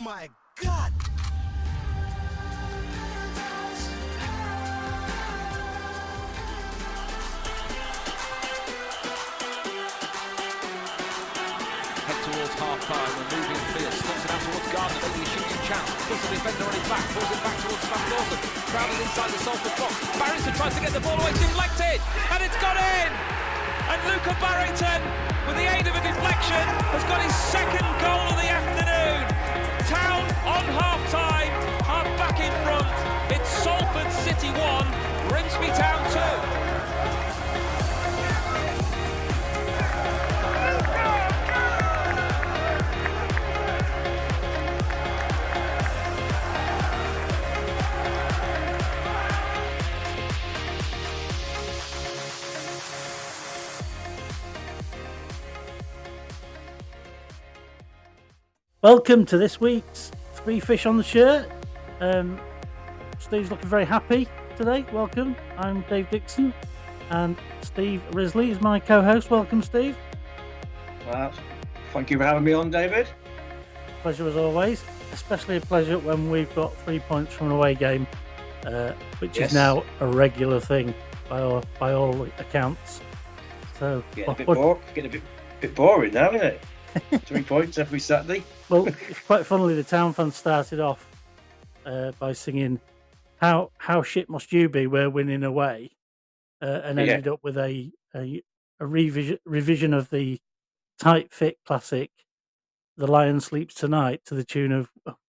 my God! Head towards half-time, we're moving field, slots it out towards Gardner, maybe a shooting chance, puts the defender on his back, pulls it back towards Sam Dawson, crowded inside the Salford box, Barrington tries to get the ball away, deflected, and it's gone in! And Luca Barrington, with the aid of a deflection, has got his second goal of the afternoon. Town on half-time are back in front. It's Salford City 1, Grimsby Town 2. Welcome to this week's Three Fish on the Shirt. Steve's looking very happy today. Welcome. I'm Dave Dixon, and Steve Risley is my co-host. Welcome, Steve. Thank you for having me on, David. Pleasure as always. Especially a pleasure when we've got 3 points from an away game, which is now a regular thing by all accounts. So getting a bit boring now, isn't it? 3 points every Saturday. Well, it's quite funnily, the Town fans started off by singing "How shit must you be? We're winning away," and ended up with a revision of the tight fit classic "The Lion Sleeps Tonight" to the tune of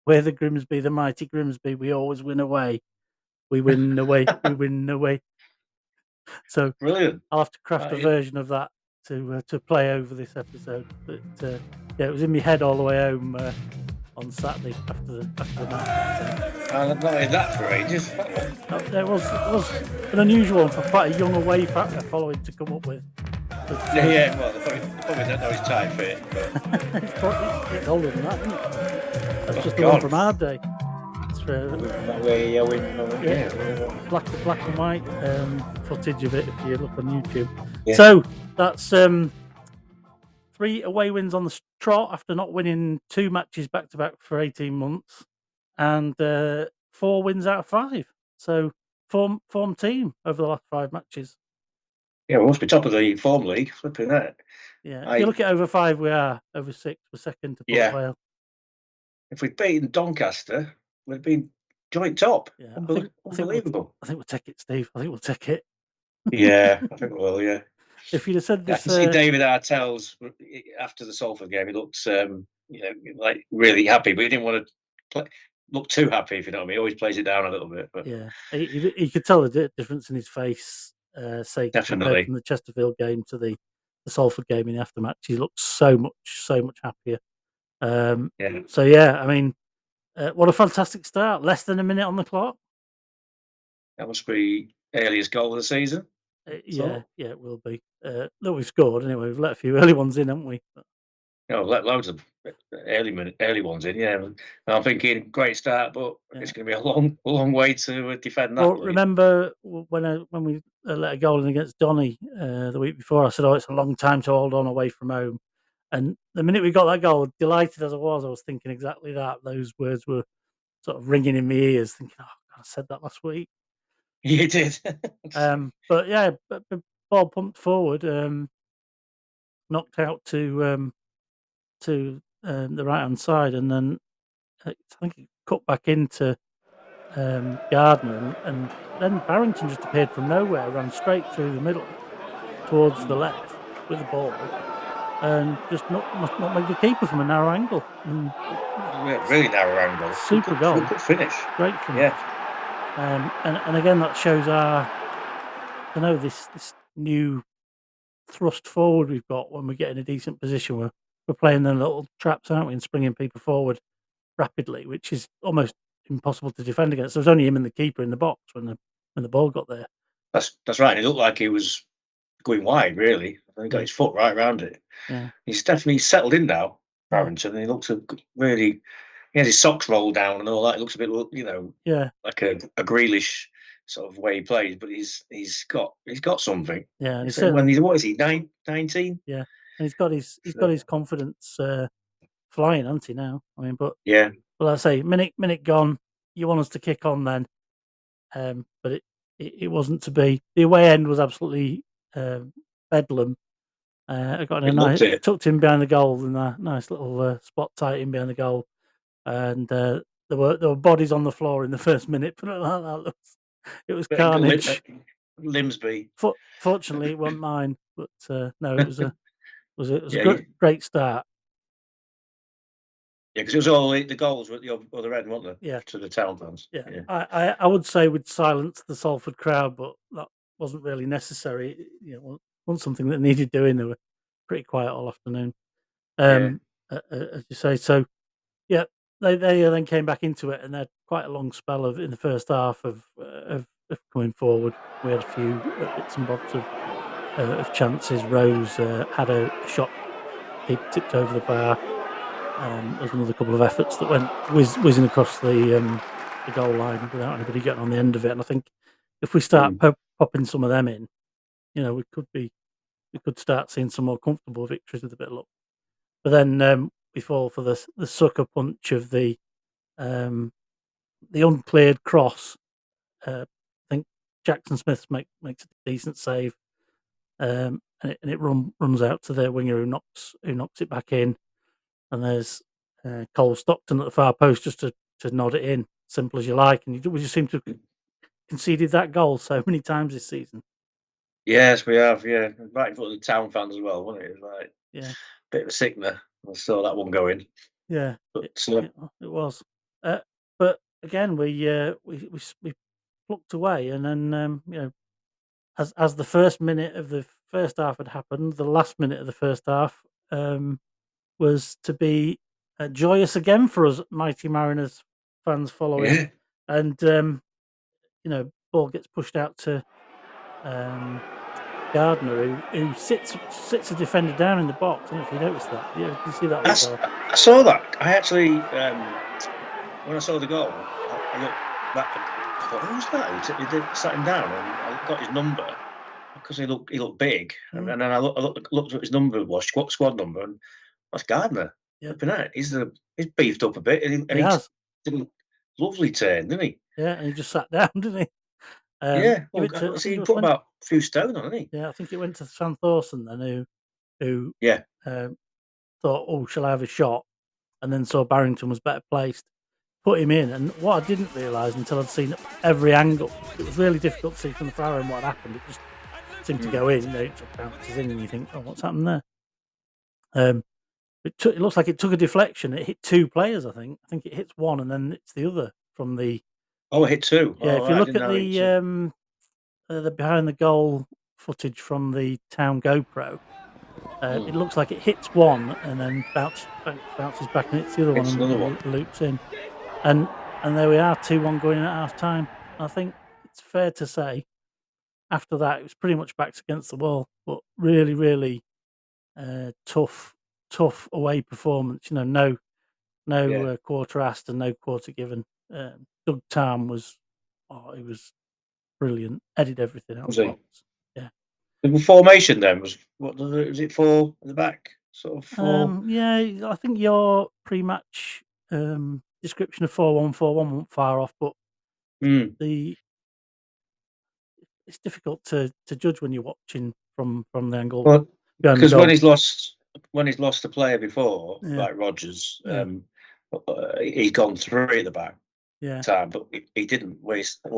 "We're the Grimsby, the mighty Grimsby. We always win away. We win away. We win away." So brilliant. I'll have to craft a version of that to play over this episode. But it was in my head all the way home on Saturday after the match. I've not heard that for ages. It was an unusual one for quite a young away following to come up with. But, well, they probably don't know his tight fit. But... it's older than that, isn't it? That's just the one from our day. Black and white footage of it if you look on YouTube. Yeah. So that's 3 away wins on the trot after not winning 2 matches back to back for 18 months, and 4 wins out of 5. So form team over the last 5 matches. Yeah, we must be top of the form league. Flipping that. Yeah, if you look at over 5, we are over 6. We're second to Port Vale. If we'd beaten Doncaster, we'd been joint top. Yeah, Unbelievable. I think we'll take it, Steve. I think we'll take it. Yeah, I think we will. Yeah. If you'd have said this, I can see David Artell's after the Salford game. He looks, like really happy, but he didn't want to look too happy. If you know what I mean, he always plays it down a little bit. But yeah, he could tell the difference in his face. Say definitely from the Chesterfield game to the Salford game in the aftermatch, he looks so much happier. So yeah, I mean, what a fantastic start! Less than a minute on the clock. That must be earliest goal of the season. Yeah, it will be. That we've scored anyway. We've let a few early ones in, haven't we? Let loads of early ones in. Yeah, and I'm thinking great start, but it's going to be a long way to defend that. Well, remember when we let a goal in against Donny the week before, I said, "Oh, it's a long time to hold on away from home." And the minute we got that goal, delighted as I was thinking exactly that. Those words were sort of ringing in my ears, thinking, "Oh, God, I said that last week." You did. But yeah, ball pumped forward, knocked out to the right hand side, and then I think it cut back into Gardner, and then Barrington just appeared from nowhere, ran straight through the middle towards the left with the ball, and just not make the keeper from a narrow angle. Really narrow angle. Super goal. Good finish. Great finish. Yeah. And again, that shows this new thrust forward we've got when we get in a decent position. We're playing the little traps, aren't we, and springing people forward rapidly, which is almost impossible to defend against. There was only him and the keeper in the box when the ball got there. That's right. It looked like he was going wide, really. He got his foot right around it. Yeah, he's definitely settled in now, Barrington, and he looks really. He has his socks rolled down and all that. It looks a bit, like a Grealish sort of way he plays, but he's got something. Yeah, and what is he? 19? Yeah, and he's got his confidence flying, hasn't he now? I mean, but yeah, Well, I say minute gone. You want us to kick on then, but it wasn't to be. The away end was absolutely bedlam. I got in We a nice loved it. tucked in behind the goal in a nice little spot tight in behind the goal, and there were bodies on the floor in the first minute. Put it like that. It was carnage. Limsby. Fortunately, it wasn't mine, but no, it was a Yeah, great start. yeah, because it was all the goals were at the other end, weren't they? Yeah, To the town fans. yeah. Yeah, I would say we'd silence the Salford crowd, but that wasn't really necessary. You know, wasn't something that needed doing. They were pretty quiet all afternoon. yeah. As you say, so yeah, they then came back into it and they had quite a long spell of in the first half of coming forward. We had a few bits and bobs of chances. Rose had a shot keeper tipped over the bar. There was another couple of efforts that went whizzing across the goal line without anybody getting on the end of it. And I think if we start Mm. popping some of them in, you know, we could start seeing some more comfortable victories with a bit of luck. But then we fall for the sucker punch of um, the uncleared cross. I think Jackson Smith makes a decent save, and it runs out to the winger who knocks it back in. And there's Cole Stockton at the far post just to nod it in, simple as you like. And we just seem to have conceded that goal so many times this season. Yes, we have. Yeah, right in front of the town fans as well, wasn't it? It was like Yeah, bit of a sickener. I saw that one going, yeah, but it was. But again, we plucked away, and then you know, as the first minute of the first half had happened, the last minute of the first half was to be joyous again for us, mighty Mariners fans following, yeah, and you know, ball gets pushed out to um, Gardner, who sits a defender down in the box. I don't know if you noticed that. Yeah, did you see that I, as well? I saw that. I actually, when I saw the goal, I looked back. I thought, who's that? He did sat him down, and I got his number because he looked big, and, Mm, then I looked at his number was squad number, and that's Gardner. yeah, Flipping out. He's beefed up a bit, he and he has. did a lovely turn, didn't he? Yeah, and he just sat down, didn't he? Yeah. Give Well, it to. I see, think he it was put when. about a few stone on, didn't he? Yeah, I think it went to Sam Thorson then, who Yeah. um, thought, "Oh, shall I have a shot?" And then saw Barrington was better placed, put him in. And what I didn't realise until I'd seen every angle, it was really difficult to see from the far end what happened. It just seemed to Mm. go in, it just bounces in, and you think, "Oh, what's happened there?" It looks like it took a deflection. It hit two players, I think. I think it hits one, and then it's the other from the. Oh, it hit two. Yeah, Oh, if you right. I look didn't at know it hit two. the behind the goal footage from the town GoPro, it Mm. looks like it hits one and then bounces back and hits the other one It's and, another one. loops in. And there we are, 2-1 going in at half time. I think it's fair to say after that it was pretty much backs against the wall, but really, really tough away performance. You know, no Yeah. quarter asked and no quarter given. Doug Tarn was, he was brilliant. Headed everything out Was the he? box. Yeah. The formation then was it four at the back? Sort of four. Yeah, I think your pre-match description of 4-1-4-1 wasn't far off, but Mm. the it's difficult to judge when you're watching from the angle Well, behind the because goal. when he's lost a player before, Yeah, like Rodgers, yeah, he's gone three at the back yeah. time, but he didn't waste. From No,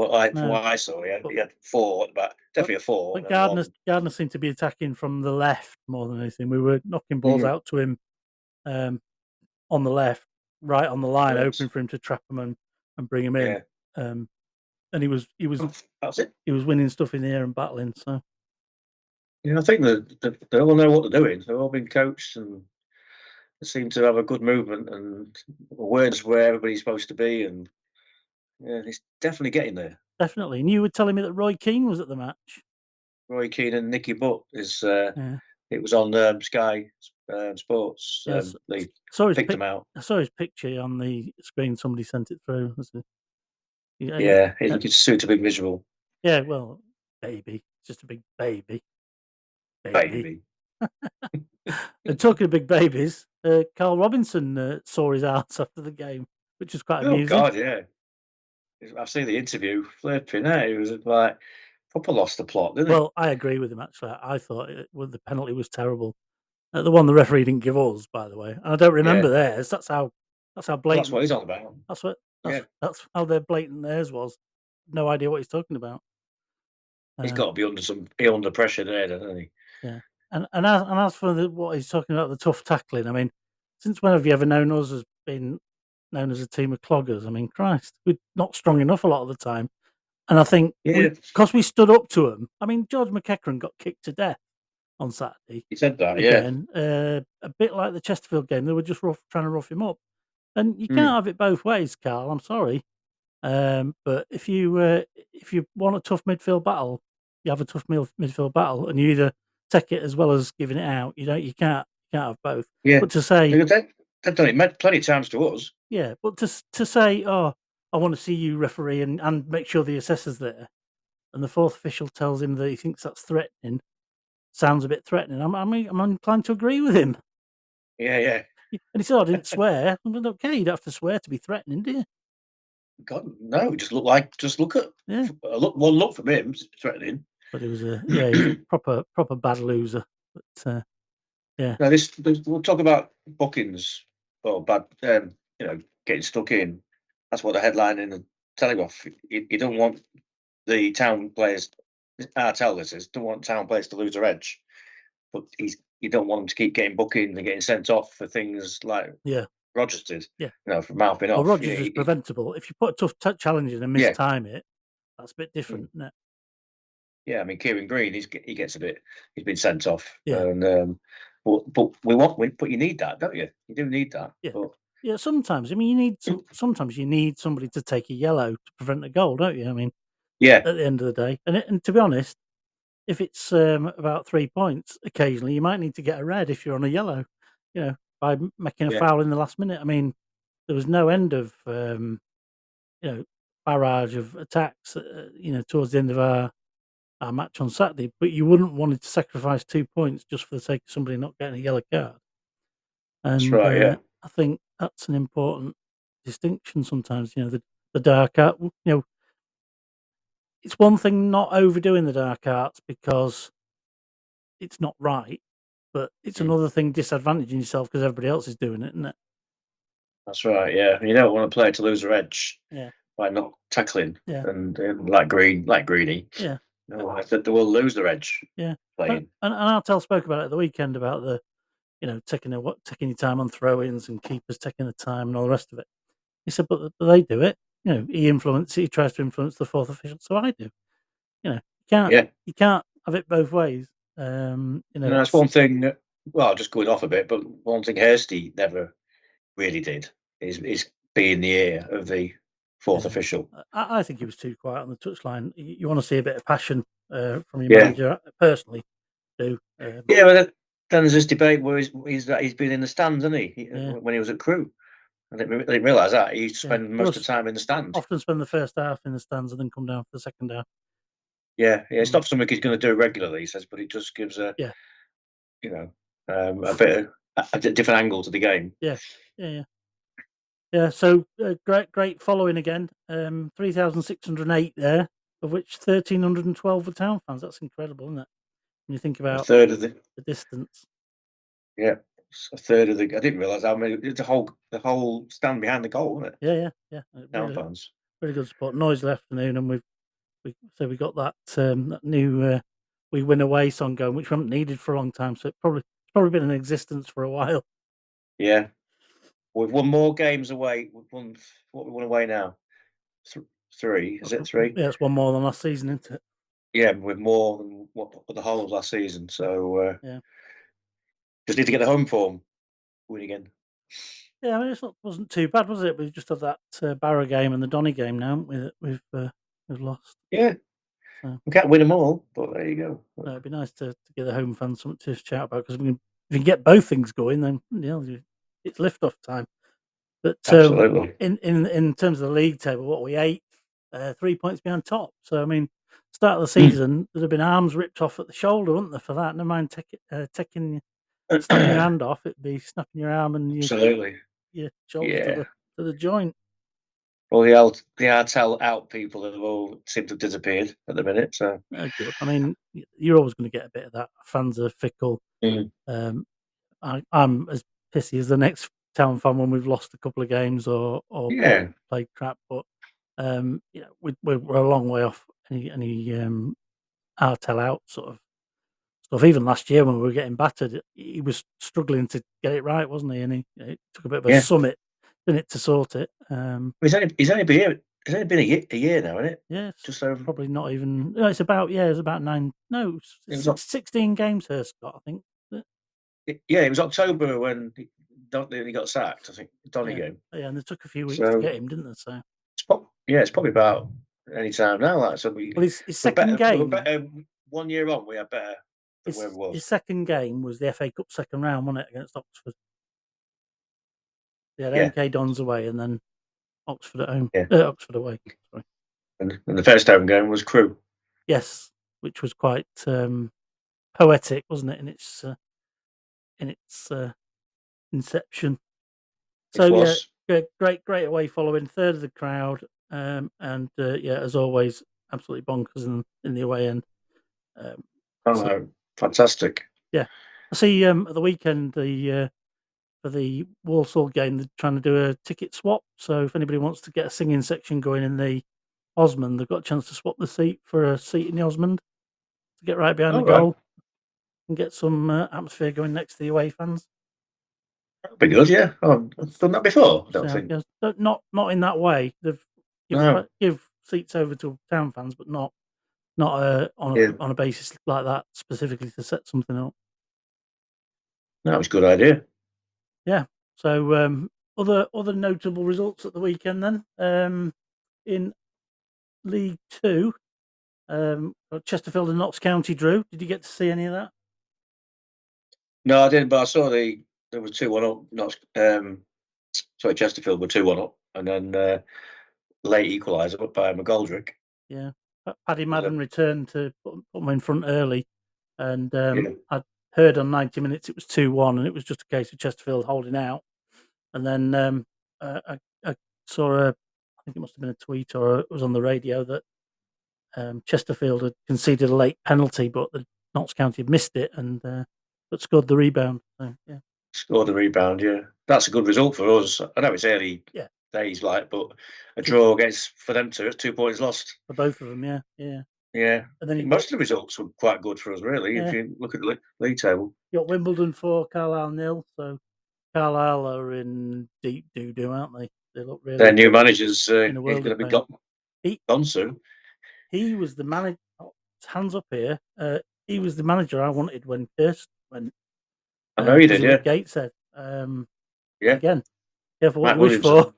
what I saw, but he had four at the back, but definitely a four, but and then one. Gardner seemed to be attacking from the left more than anything. We were knocking balls Mm. out to him um, on the left, right on the line, Yes. open for him to trap him and bring him in. Yeah. Um, and That's it. he was winning stuff in the air and battling. So Yeah, I think they all know what they're doing. They've all been coached and they seem to have a good movement and awareness where everybody's supposed to be, and yeah, he's definitely getting there. definitely. And you were telling me that Roy Keane was at the match. Roy Keane and Nicky Butt is. Yeah. It was on Sky Sports. Yes. They Saw his picked him out. I saw his picture on the screen. Somebody sent it through. Yeah, yeah, Yeah, you could suit a big visual, yeah. Well, baby, just a big baby. baby. And talking of big babies, Carl Robinson saw his ass after the game. which is quite Oh amusing. God, yeah. I've seen the interview. Flipping out. It was like proper lost the plot, didn't Well, I agree with him actually. I thought the penalty was terrible. The one the referee didn't give us, by the way, and I don't he? remember Yeah. theirs. That's how Well, that's blatant. what he's on about. That's what Yeah. that's how their blatant theirs was. No idea what he's talking about. He's got to be under pressure there, doesn't he? Yeah, and as for what he's talking about, the tough tackling. I mean, since when have you ever known us as being known as a team of cloggers? I mean, Christ, we're not strong enough a lot of the time. And I think Yeah. because we stood up to them. I mean, George McEachran got kicked to death on Saturday. He said that. Yeah. Again, a bit like the Chesterfield game, they were just trying to rough him up. And you can't Mm. have it both ways, Carl. I'm sorry, but if you want a tough midfield battle, you have a tough midfield battle, and you either take it as well as giving it out. You can't have both. Yeah. But to say, Because they've done it plenty of times to us. yeah, but to say, oh, I want to see you referee and make sure the assessor's there, and the fourth official tells him that he thinks that's threatening, sounds a bit threatening. I'm inclined to agree with him. Yeah, yeah. And he said, I didn't swear. I mean, okay, you don't have to swear to be threatening, do you? God, no. Just look at Yeah. look from him threatening. But he was he was proper bad loser. But yeah, Now we'll talk about bookings or bad, getting stuck in. That's what the headline in the Telegraph. You don't want the town players. Our tell this is don't want town players to lose their edge, but you don't want them to keep getting bookings and getting sent off for things like yeah, Rogers did. yeah. For mouthing Well, off. Rogers is preventable. If you put a tough challenge in and Yeah, mistime it, that's a bit mm, different, isn't it? yeah. I mean, Kieran Green, he gets a bit. He's been sent off, Yeah, and but you need that, don't you? You do need that, yeah, but yeah. Sometimes, I mean, Sometimes you need somebody to take a yellow to prevent a goal, don't you? I mean, yeah, at the end of the day, and to be honest, if it's about 3 points, occasionally you might need to get a red if you're on a yellow. By making a yeah, foul in the last minute. I mean, there was no end of barrage of attacks, towards the end of our match on Saturday, but you wouldn't want to sacrifice 2 points just for the sake of somebody not getting a yellow card. that's And right. Yeah, I think that's an important distinction sometimes, the dark art, it's one thing not overdoing the dark arts because it's not right, but it's mm, another thing disadvantaging yourself because everybody else is doing it, isn't it? that's right. Yeah, you don't want a player to lose their edge Yeah, by not tackling yeah, and like Greeny. yeah, No, I said they will lose their edge yeah. playing. And Artel spoke about it at the weekend about taking your time on throw-ins and keepers taking the time and all the rest of it. He said, but they do it. He tries to influence the fourth official, so I do. Yeah, You can't have it both ways. no, that's It's one thing. Well, just going off a bit, but one thing Hursty never really did is be in the ear of the fourth yeah. official. I think he was too quiet on the touchline. You want to see a bit of passion from your Yeah, manager, personally. Do yeah. But then there's this debate where he's been in the stands, hasn't he? yeah, When he was at Crewe, I didn't realise that he used to yeah. spend He most of was the time in the stand. often spend the first half in the stands and then come down for the second half. Yeah, yeah. It's Mm, not something he's going to do regularly, he says, but it just gives yeah, you know, a bit of a different angle to the game. yeah, yeah, yeah. Yeah, so great following again. 3,608 there, of which 1,312 were town fans. That's incredible, isn't it? When you think A about third of the the distance. Yeah, a third of the. I didn't realise how many. It's the whole stand behind the goal, isn't it? Yeah. Town Really, fans. really good support. Noisy afternoon, and we got that new "We Win Away" song going, which we haven't needed for a long time. So it's probably been in existence for a while. Yeah, we've won more games away. We've won what we won away now. Th- Three, is That's, it three? yeah, it's one more than last season, isn't it? Yeah, with more than what the whole of last season. So Yeah. just need to get the home form win again. Yeah, I mean, wasn't too bad, was it? We've just had that Barrow game and the Donny game now. We've lost. Yeah, So we can't win them all, but there you go. no, it'd be nice to get the home fans something to shout about because if we can get both things going, then it's lift off time. But Absolutely. in terms of the league table, what we 8th, 3 points behind top. So I mean, start of the Mm. season, there'd have been arms ripped off at the shoulder, wouldn't there? For that, never mind snapping your hand off. It'd be snapping your arm and your Absolutely. your shoulder Yeah. to the joint. Well, the Artel out people have all seem to have disappeared at the minute. So good. I mean, you're always going to get a bit of that. Fans are fickle. I'm as pissy as the next Town fan when we've lost a couple of games or played crap, but we're a long way off any Artel out sort of stuff. Even last year when we were getting battered, he was struggling to get it right, wasn't he? And it took a bit of a summit, didn't it, to sort it. He's only been here. It's only been a year now, isn't it? Yes, just over. Probably not even. No, it's about 9. No, 16 games. Here, Scott, I think. It was October when he got sacked. I think Donegal. Yeah, and they took a few weeks to get him, didn't they? So it's probably about any time now. Like, so his second game. We were better, 1 year on, we had better than where we was. His second game was the FA Cup second round, wasn't it, against Oxford? They had MK Dons away and then Oxford at home. Oxford away. Sorry. And the first home game was Crewe. Yes, which was quite poetic, wasn't it, in its inception? So great away following, third of the crowd, and as always, absolutely bonkers in the away end. Fantastic. Yeah, I see. At the weekend, for the Walsall game, they're trying to do a ticket swap. So if anybody wants to get a singing section going in the Osmond, they've got a chance to swap the seat for a seat in the Osmond to get right behind the goal and get some atmosphere going next to the away fans. That'd be good, yeah. I've done that before. I don't think. Not in that way. They've give seats over to town fans, but not on a basis like that specifically to set something up. That was a good idea. Yeah. So other notable results at the weekend then. In League Two, Chesterfield and Notts County drew. Did you get to see any of that? No, I didn't, but I saw there was 2-1 up. Chesterfield were 2-1 up, and then late equaliser up by McGoldrick. Yeah, Paddy Madden returned to put them in front early, and I'd heard on 90 minutes it was 2-1, and it was just a case of Chesterfield holding out. And then I saw I think it must have been a tweet or it was on the radio that Chesterfield had conceded a late penalty, but the Notts County had missed it and but scored the rebound. So, yeah. Scored the rebound, yeah. That's a good result for us. I know it's early days, but a draw for them too. It's 2 points lost for both of them. Yeah. And then most of the results were quite good for us, really. If you look at the league table, you got Wimbledon 4, Carlisle 0. So Carlisle are in deep doo-doo, aren't they? They look really. Their new manager's he's going to be gone soon. He was the manager. Hands up here. He was the manager I wanted when Kirst went. I know you did, yeah. Gateshead. Again, careful what Matt you wish for.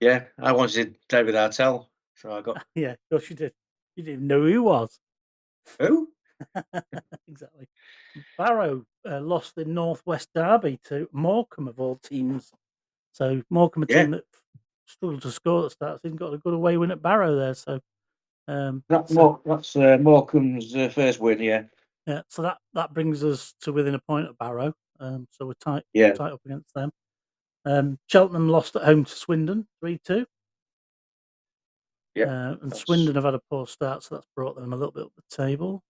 Yeah, I wanted David Artel, so I got. Yeah, of course you did. You didn't even know who he was. Who? Exactly. Barrow lost the Northwest Derby to Morecambe of all teams. So Morecambe, a team that struggled to score at the start, so he's got a good away win at Barrow there. So that's Morecambe's first win, yeah. Yeah, so that brings us to within a point of Barrow. So we're tight up against them. Cheltenham lost at home to Swindon 3-2. Yeah, and Swindon have had a poor start, so that's brought them a little bit up the table.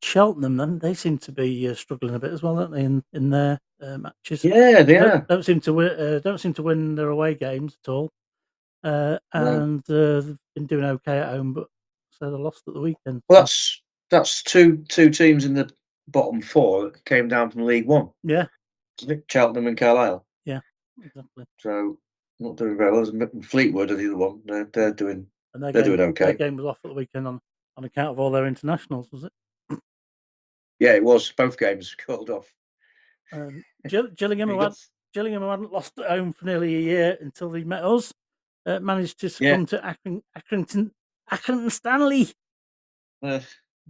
Cheltenham, then they seem to be struggling a bit as well, don't they? In their matches. Yeah, they are. Don't seem to win their away games at all. And they've been doing okay at home, but so they lost at the weekend. Well, that's two teams in the bottom four that came down from League One. Yeah, Cheltenham and Carlisle. Yeah, exactly. So not doing very well. Fleetwood are the other one. They're doing. They're doing okay. Their game was off at the weekend on account of all their internationals, was it? Yeah, it was. Both games called off. Gillingham, who hadn't lost at home for nearly a year until they met us, managed to succumb to Accrington Stanley.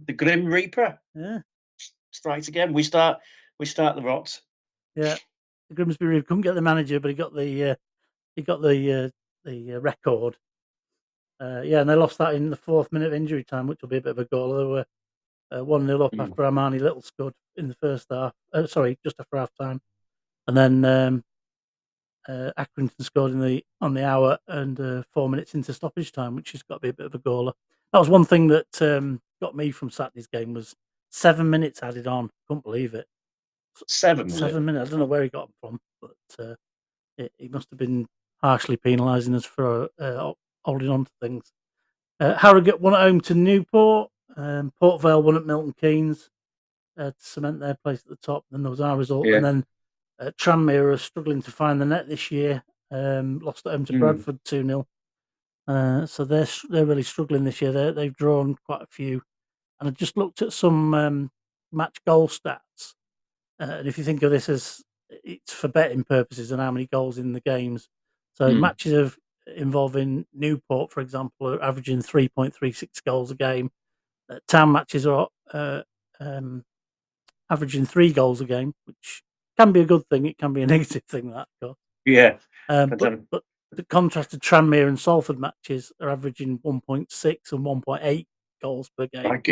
The Grim Reaper. Yeah. Strikes again. We start the rot. Yeah. The Grimsby Reaper couldn't get the manager, but he got the record. And they lost that in the 4th minute of injury time, which will be a bit of a goal. They were 1-0 up after Armani Little scored in the first half. Just after half time. And then Accrington scored on the hour and 4 minutes into stoppage time, which has got to be a bit of a goaler. That was one thing that got me from Saturday's game was 7 minutes added on. Couldn't believe it. 7 minutes. I don't know where he got them from, but he must have been harshly penalising us for holding on to things. Harrogate won at home to Newport. Port Vale won at Milton Keynes to cement their place at the top. Then there was our result, and then Tranmere are struggling to find the net this year. Lost at home to Bradford 2-0. So they're really struggling this year. They've drawn quite a few, and I just looked at some match goal stats. And if you think of this as it's for betting purposes and how many goals in the games, so matches involving Newport, for example, are averaging 3.36 goals a game. Town matches are averaging 3 goals a game, which can be a good thing. It can be a negative thing, that, of course. Yeah. But the contrasted Tranmere and Salford matches are averaging 1.6 and 1.8 goals per game.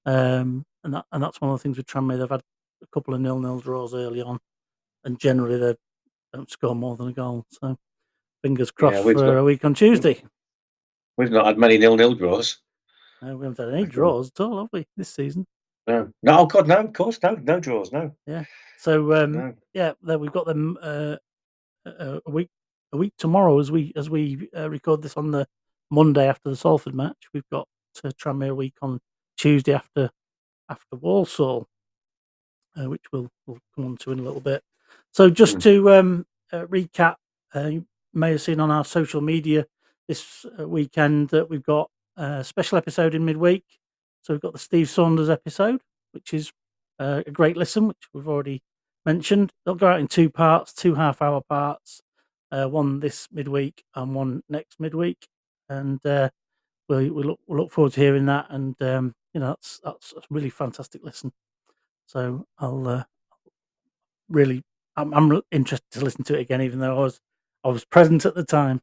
And that's one of the things with Tranmere. They've had a couple of 0-0 draws early on, and generally they don't score more than a goal. So fingers crossed for a week on Tuesday. We've not had many 0-0 draws. No, we haven't had any draws at all, have we, this season? No. Oh God, no. Of course, no draws. No. Yeah. So we've got them a week tomorrow as we record this on the Monday after the Salford match. We've got Tranmere week on Tuesday after Walsall, which we'll come on to in a little bit. So just to recap, you may have seen on our social media this weekend that we've got a special episode in midweek. So we've got the Steve Saunders episode, which is a great listen, which we've already mentioned. They'll go out in 2 parts, 2 half-hour parts, one this midweek and one next midweek, and we look forward to hearing that. And that's a really fantastic listen. So I'm interested to listen to it again, even though I was present at the time.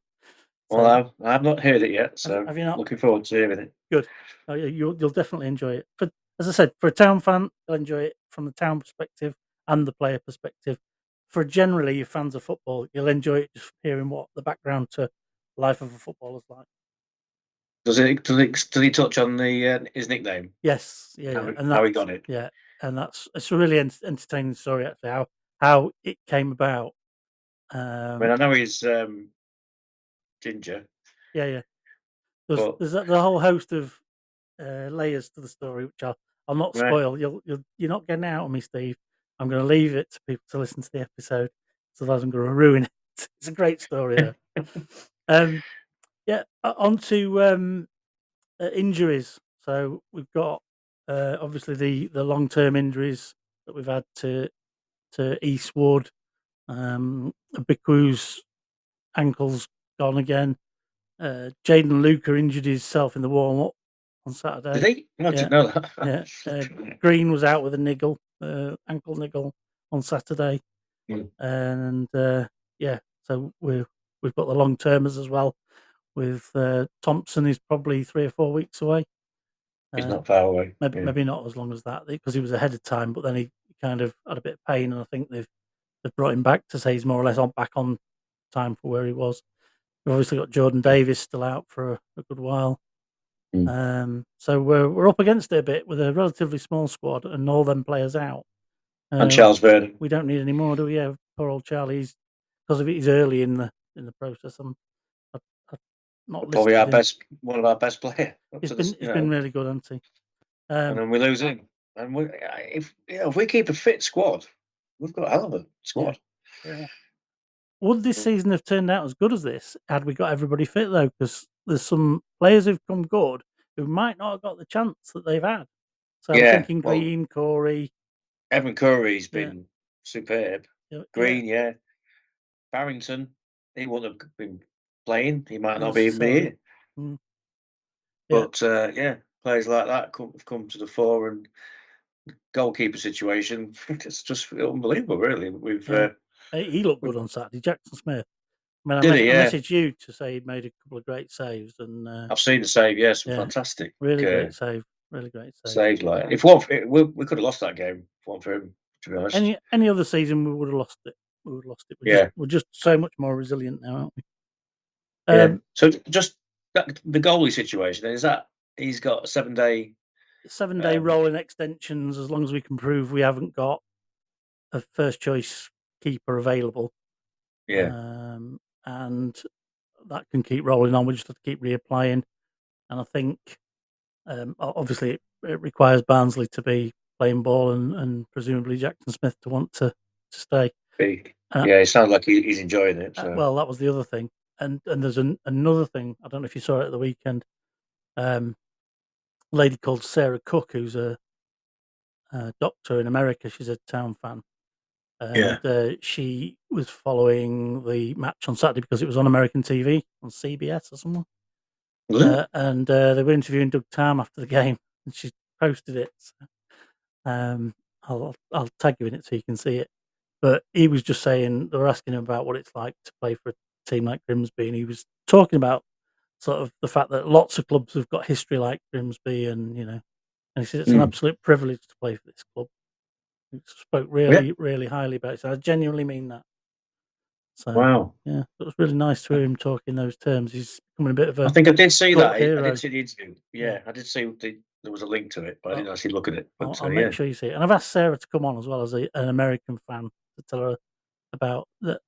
Well, I've not heard it yet, so have you not? Looking forward to hearing it. Good. Oh, yeah, you'll definitely enjoy it. But as I said, for a town fan, you'll enjoy it from the town perspective and the player perspective. For generally your fans of football, you'll enjoy it just hearing what the background to life of a footballer's like. Does he touch on his nickname? Yes, yeah, and how he got it. Yeah, and it's a really entertaining story actually. How it came about. I mean, I know he's ginger. Yeah. There's the whole host of layers to the story, which I'll not spoil. You're not getting out on me, Steve. I'm going to leave it to people to listen to the episode, so otherwise I'm going to ruin it. It's a great story, though. On to injuries. So we've got obviously the long-term injuries that we've had to Eastwood. Biku's ankle's gone again. Jaden Luca injured himself in the warm-up on Saturday. Did he? I didn't know that. Yeah. Green was out with a niggle, ankle niggle on Saturday. And so we've got the long-termers as well, with Thompson is probably 3 or 4 weeks away. He's not far away. Maybe not as long as that, because he was ahead of time, but then he kind of had a bit of pain, and I think they've brought him back to say he's more or less back on time for where he was. We've obviously got Jordan Davis still out for a good while. So we're up against it a bit with a relatively small squad and all them players out. And Charles Vernon. We don't need any more, do we? Yeah, poor old Charlie's, because of it, he's early in the process. I'm not probably one of our best players. He's been really good, hasn't he? And then we lose him. And if we keep a fit squad, we've got a hell of a squad. Yeah. Would this season have turned out as good as this had we got everybody fit, though? Because there's some players who've come good who might not have got the chance that they've had. So I'm thinking Green, Corey. Evan Curry's been superb. Green, Barrington, he wouldn't have been playing. He might not even be here. But players like that have come to the fore, and goalkeeper situation, it's just unbelievable, really. He looked good on Saturday, Jackson Smith. I messaged you to say he'd made a couple of great saves, and I've seen the save. Yes, fantastic. Really great save. Really great save. Saves we could have lost that game if one for him. To be honest, any other season we would have lost it. we would have lost it. Yeah. We're just so much more resilient now, aren't we? Yeah. So just the goalie situation, is that he's got a 7-day 7-day rolling extensions as long as we can prove we haven't got a first choice keeper available. Yeah. And that can keep rolling on. We just have to keep reapplying. And I think obviously it requires Barnsley to be playing ball and presumably Jackson Smith to want to stay. Yeah, it sounds like he's enjoying it. So. Well, that was the other thing. And there's another thing. I don't know if you saw it at the weekend. A lady called Sarah Cook, who's a doctor in America. She's a Town fan. And she was following the match on Saturday because it was on American TV, on CBS or something. And they were interviewing Doug Tam after the game, and she posted it. So, I'll tag you in it so you can see it. But he was just saying, they were asking him about what it's like to play for a team like Grimsby, and he was talking about sort of the fact that lots of clubs have got history like Grimsby, and and he said it's an absolute privilege to play for this club. He spoke really, really highly about it. So I genuinely mean that. So, wow. Yeah, it was really nice to hear him talk in those terms. He's becoming a bit of a. I think I did see that. Hero. I did see the interview. Yeah, I did see there was a link to it, but I didn't actually look at it. But I'll make sure you see it. And I've asked Sarah to come on as well as an American fan to tell her about that.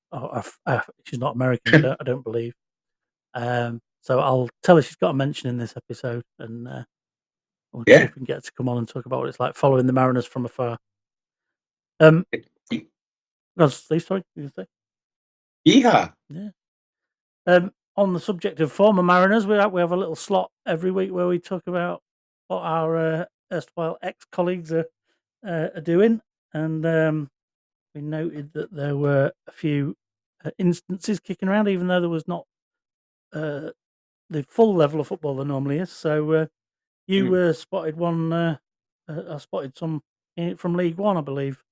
She's not American, I don't believe. So I'll tell her she's got a mention in this episode, and we'll see if we can get her to come on and talk about what it's like following the Mariners from afar. Sorry, you say? Yeah. On the subject of former Mariners, we have a little slot every week where we talk about what our erstwhile ex-colleagues are doing, and we noted that there were a few instances kicking around, even though there was not the full level of football there normally is. So you spotted one. I spotted some from League One, I believe.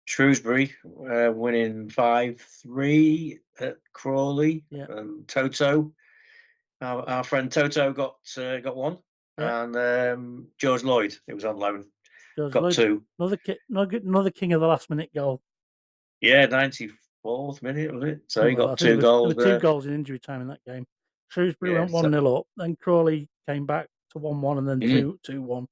Shrewsbury winning 5-3 at Crawley. Toto, our friend Toto got one, and George Lloyd, it was on loan, got two. Another king of the last minute goal. Yeah, 94th minute was it? So he got 2 goals. There were 2 goals in injury time in that game. Shrewsbury went 1-0 up, then Crawley came back to 1-1, and then 2-1.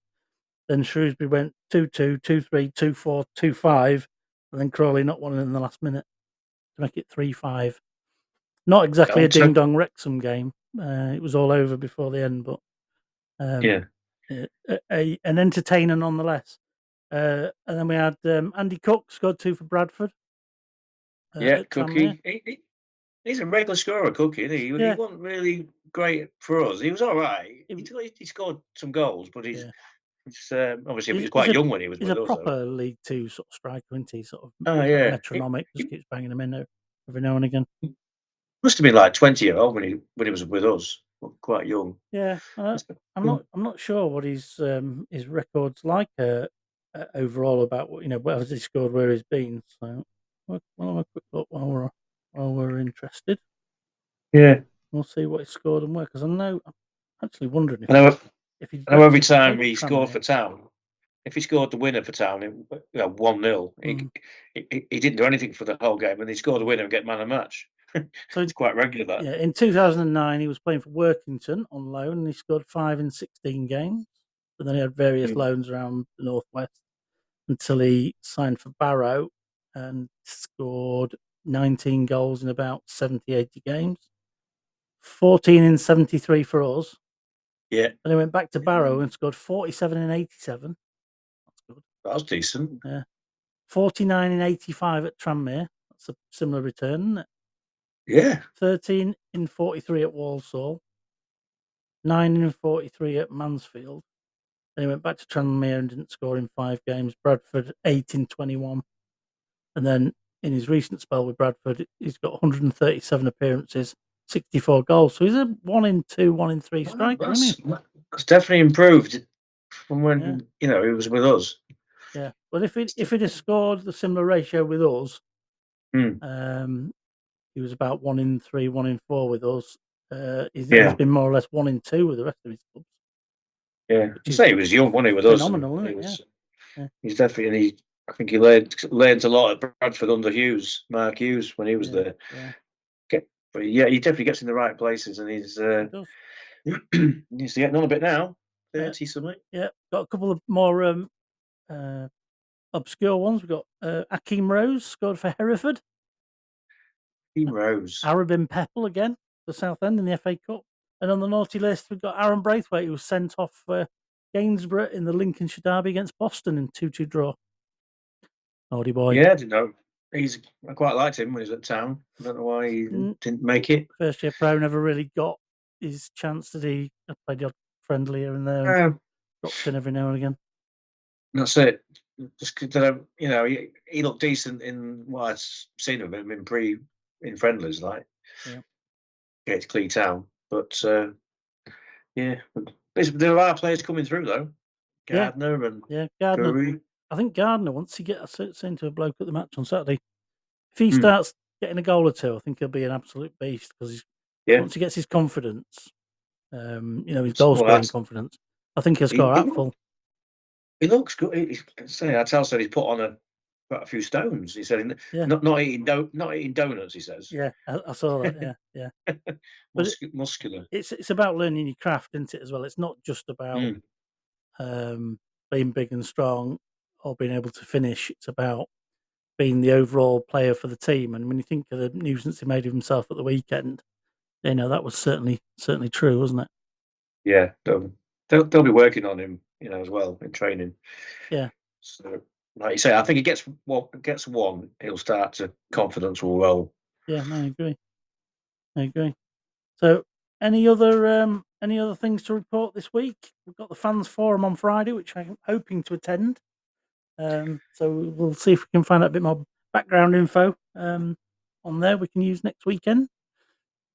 Then Shrewsbury went 2-2, 2-3, 2-4, 2-5, and then Crawley not one in the last minute to make it 3-5. Not exactly a ding dong Wrexham game. It was all over before the end, but an entertainer nonetheless. And then we had Andy Cook scored 2 for Bradford. Cookie. He's a regular scorer, Cookie, isn't he? He wasn't really great for us. He was all right. He scored some goals, but he's obviously he was quite young when he was with us. He's a proper League Two sort of striker, isn't he? Sort of metronomic, just keeps banging them in every now and again. Must have been like 20-year-old when he was with us, quite young. Yeah, I'm not sure what his record's like overall about what has he scored, where he's been. So we'll have a quick look while we're interested. Yeah, we'll see what he scored and where. Because I'm actually wondering if he every time he scored for Town, if he scored the winner for Town, 1-0, he didn't do anything for the whole game, and he scored the winner and get man of the match. So it's quite regular. That. Yeah, in 2009 he was playing for Workington on loan, and he scored 5 in 16 games. But then he had various loans around the northwest until he signed for Barrow and scored 19 goals in about 70, 80 games. 14 in 73 for us. Yeah. Then he went back to Barrow and scored 47 in 87. That's good. That was decent. Yeah. 49 in 85 at Tranmere. That's a similar return, isn't it? Yeah. 13 in 43 at Walsall. 9 in 43 at Mansfield. Then he went back to Tranmere and didn't score in 5 games. Bradford, 8 in 21. And then in his recent spell with Bradford, he's got 137 appearances, 64 goals. So he's a 1 in 2, 1 in 3 striker, isn't he? It's definitely improved from when he was with us. Yeah, but if he'd have scored the similar ratio with us, he was about 1 in 3, 1 in 4 with us. He's been more or less 1 in 2 with the rest of his clubs. Yeah, you say he was young, wasn't he, with us? Phenomenal, isn't it? He's definitely I think he learned a lot at Bradford under Mark Hughes, when he was there. Yeah. But yeah, he definitely gets in the right places, and he's He does. needs to get on a bit now. 30 something. Yeah, got a couple of more obscure ones. We've got Akeem Rose scored for Hereford. He rose. Arabin Peppel again for Southend in the FA Cup. And on the naughty list, we've got Aaron Braithwaite, who was sent off for Gainsborough in the Lincolnshire derby against Boston in 2-2 draw. Naughty boy. Yeah, I didn't know. I quite liked him when he was at Town. I don't know why he didn't make it. First year pro, never really got his chance. Did he? Played the odd friendly here and there, and dropped in every now and again. That's it. Just he looked decent in what I'd seen of him in friendlies, like against Clee Town. But yeah, there are players coming through though. Gardner and Gardner. Guru. I think Gardner, once he gets sent to a bloke at the match on Saturday, if he starts getting a goal or two, I think he'll be an absolute beast, because once he gets his confidence, his goal scoring confidence, I think he'll score at full. He looks good. Atal said he's put on quite a few stones. He said, not eating donuts. He says, yeah, I saw that. Yeah. But muscular. It's about learning your craft, isn't it? As well, it's not just about being big and strong or being able to finish. It's about being the overall player for the team. And when you think of the nuisance he made of himself at the weekend, that was certainly true, wasn't it? Yeah, they'll be working on him, as well in training. Yeah. So, like you say, I think he gets one, he'll start to confidence will roll. Yeah, no, I agree. So, any other things to report this week? We've got the fans forum on Friday, which I'm hoping to attend. So we'll see if we can find out a bit more background info on there we can use next weekend.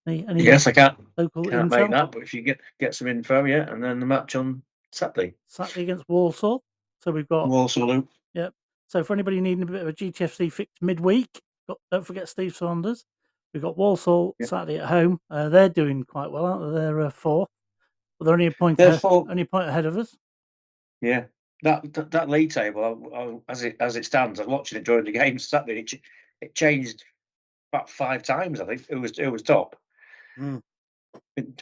Yes, I can't intel? make that, but if you get some info, and then the match on Saturday against Walsall. So we've got Walsall Loop. Yep. So for anybody needing a bit of a GTFC fix midweek, don't forget Steve Saunders. We've got Walsall Saturday at home. They're doing quite well, aren't they? They're fourth, but they're only a point ahead of us. Yeah, that league table, as it stands, I was watching it during the game Saturday. It changed about 5 times. I think it was top. I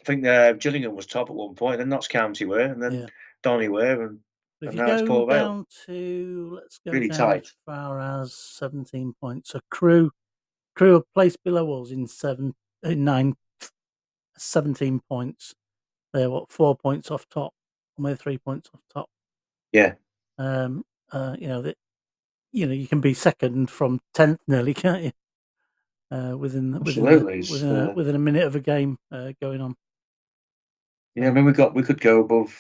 think Gillingham was top at one point, then Notts County were, and then Donny were, and if you now it's go Port Vale. down to let's go really down tight. as far as 17 points. So Crew are placed below us in 17 points. They're 4 points off top, and we're 3 points off top. Yeah. You can be second from 10th nearly, can't you? Within a minute of a game going on. Yeah, I mean we could go above.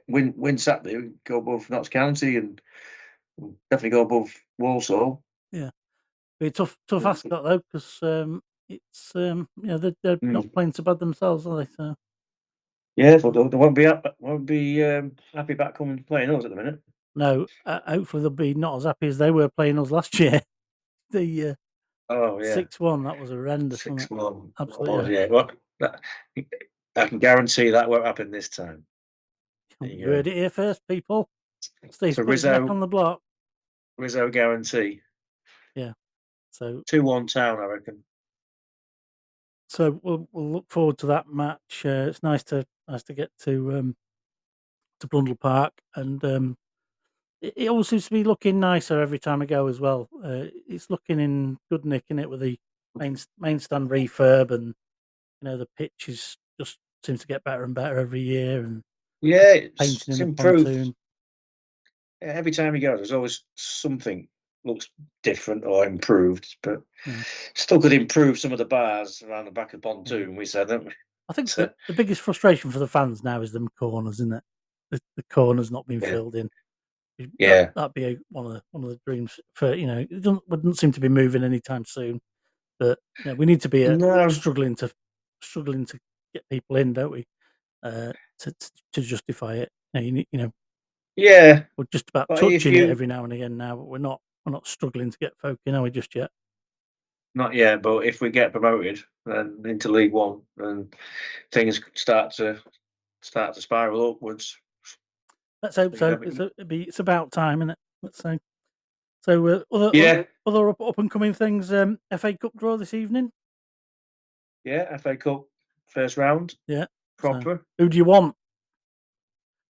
Win Saturday, go above Notts County, and definitely go above Walsall. Yeah, be a tough ask that though, because it's they're not playing so bad themselves, are they? So yeah, but they won't be happy about coming to playing us at the minute. No, hopefully they'll be not as happy as they were playing us last year. The 6-1, that was horrendous. 6-1, absolutely. Yeah, I can guarantee that won't happen this time. You heard it here first, people. Steve's put his neck on the block. Rizzo guarantee. Yeah. So 2-1 Town, I reckon. So we'll look forward to that match. It's nice to get to Blundell Park, and it always seems to be looking nicer every time I go as well. It's looking in good nick, in it, with the main stand refurb, and the pitch just seems to get better and better every year, and painting in the pontoon. Every time you go, there's always something looks different or improved, but still could improve some of the bars around the back of the pontoon. We said, don't we? I think the biggest frustration for the fans now is them corners, isn't it? The corners not being filled in. Yeah, that'd be one of the dreams for it wouldn't seem to be moving anytime soon. But we need to be struggling to get people in, don't we? To justify it. Yeah, we're just about touching it every now and again now, but we're not struggling to get folk in, are we, just yet? Not yet, but if we get promoted then into League One, and things start to spiral upwards. Let's hope so. It's about time, isn't it? Let's say. So other up and coming things. FA Cup draw this evening. Yeah, FA Cup first round. Yeah, proper. So, who do you want?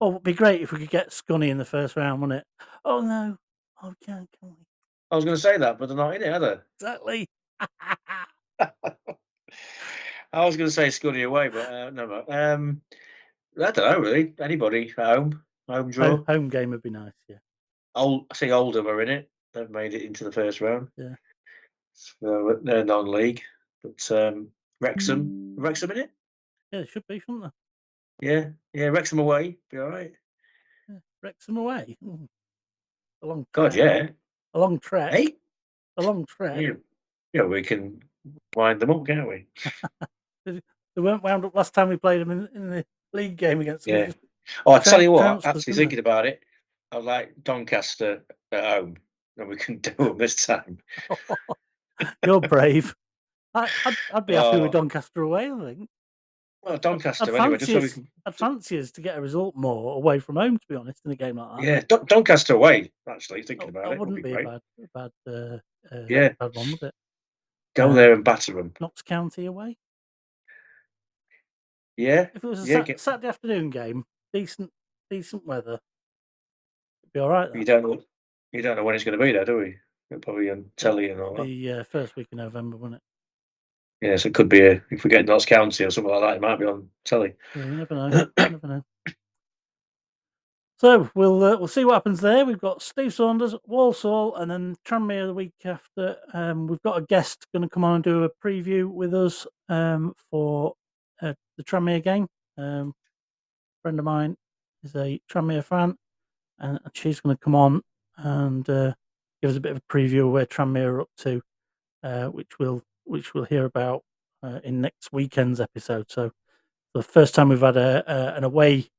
Oh, it'd be great if we could get Scunny in the first round, wouldn't it? Oh no, can we? I was going to say that, but they're not in it, are they? Exactly. I was going to say Scunny away, but no. I don't know really. Anybody at home draw. Home game would be nice. Yeah. I see Oldham are in it. They've made it into the first round. Yeah. So they're non-league, but Wrexham in it. Yeah, it should be, shouldn't they? Yeah. Wrexham away, be all right. Yeah. Wrexham away. Ooh. A long God, trek. yeah. A long trek. Hey, a long trek. Yeah, we can wind them up, can't we? They weren't wound up last time we played them in the league game against them. Yeah. I tell you what, actually us, thinking about it, I like Doncaster at home, and we can do them this time. You're brave. I'd be happy with Doncaster away, I think. Well, Doncaster anyway, just so we can. I'd fancy us to get a result more away from home, to be honest, in a game like that. Yeah, Doncaster away. Actually, thinking about that it, wouldn't be great. a bad one, would it? Go there and batter them. Notts County away. Yeah. If it was a Saturday afternoon game, decent weather, it'd be all right. You don't know when it's going to be there, do we? It'll probably on telly and all that. The first week of November, wouldn't it? Yeah, so it could be if we get Notts County or something like that, it might be on telly. Yeah, you never know. You never know. So we'll see what happens there. We've got Steve Saunders, Walsall, and then Tranmere the week after. We've got a guest going to come on and do a preview with us for the Tranmere game. A friend of mine is a Tranmere fan, and she's going to come on and give us a bit of a preview of where Tranmere are up to, which we'll hear about in next weekend's episode. So the first time we've had an away.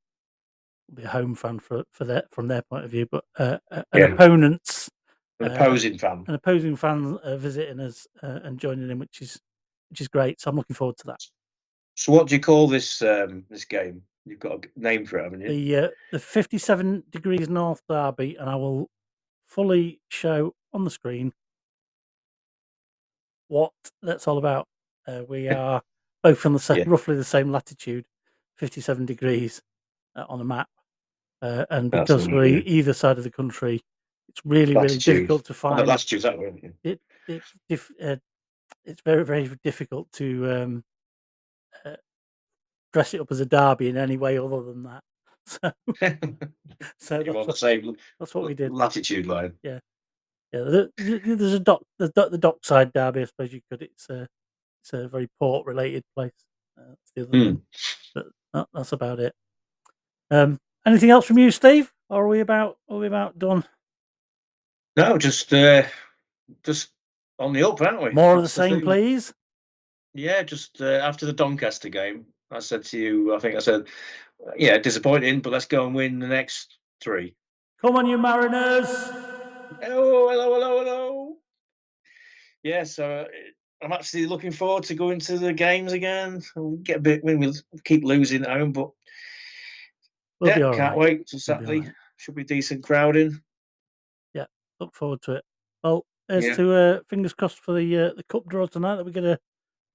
Be a home fan from their point of view, but an opponent's an opposing fan visiting us and joining in, which is great. So I'm looking forward to that. So what do you call this this game? You've got a name for it, haven't you? The 57 degrees North Derby, and I will fully show on the screen what that's all about. We are both on the roughly the same latitude, 57 degrees on a map. And because we're either side of the country, it's really difficult to find. Latitude's that way. It's very, very difficult to dress it up as a derby in any way other than that. So that's what we did. Latitude line. Yeah. There's the dockside derby, I suppose you could. It's a very port related place. That's the other thing, but that's about it. Anything else from you, Steve? Or are we about done? No, just on the up, aren't we? More of the same, please. Yeah, just after the Doncaster game, I said to you, I said, yeah, disappointing, but let's go and win the next 3. Come on, you Mariners! Oh, hello. Yeah, so I'm actually looking forward to going to the games again. We'll get a bit when we'll keep losing at home, but we'll be all can't wait till Saturday. Should be decent crowding. Yeah, look forward to it. Well, to fingers crossed for the cup draw tonight that we get an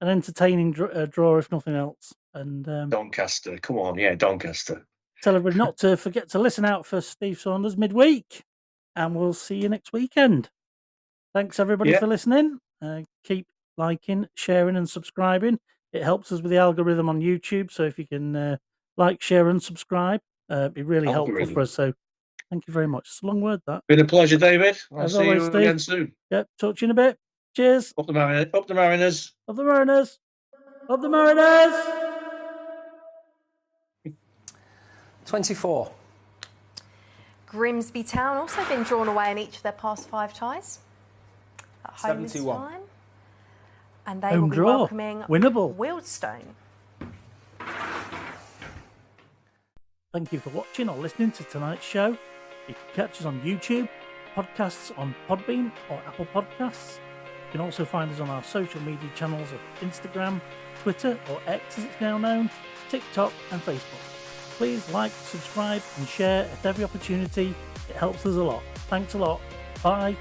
entertaining draw, if nothing else. And Doncaster, come on, Doncaster. Tell everybody not to forget to listen out for Steve Saunders midweek, and we'll see you next weekend. Thanks everybody for listening. Keep liking, sharing, and subscribing. It helps us with the algorithm on YouTube. So if you can like, share, and subscribe, it'd be really helpful for us. So thank you very much. It's a long word, that. Been a pleasure, David. I'll see you again soon. Yep, talk to you in a bit. Cheers. Up the Mariners. Up the Mariners. Up the Mariners. Up the Mariners. 24. Grimsby Town also been drawn away in each of their past 5 ties. At home 71. This time. And they will be welcoming winnable Wealdstone. Thank you for watching or listening to tonight's show. You can catch us on YouTube, podcasts on Podbean or Apple Podcasts. You can also find us on our social media channels of Instagram, Twitter or X as it's now known, TikTok and Facebook. Please like, subscribe and share at every opportunity. It helps us a lot. Thanks a lot. Bye.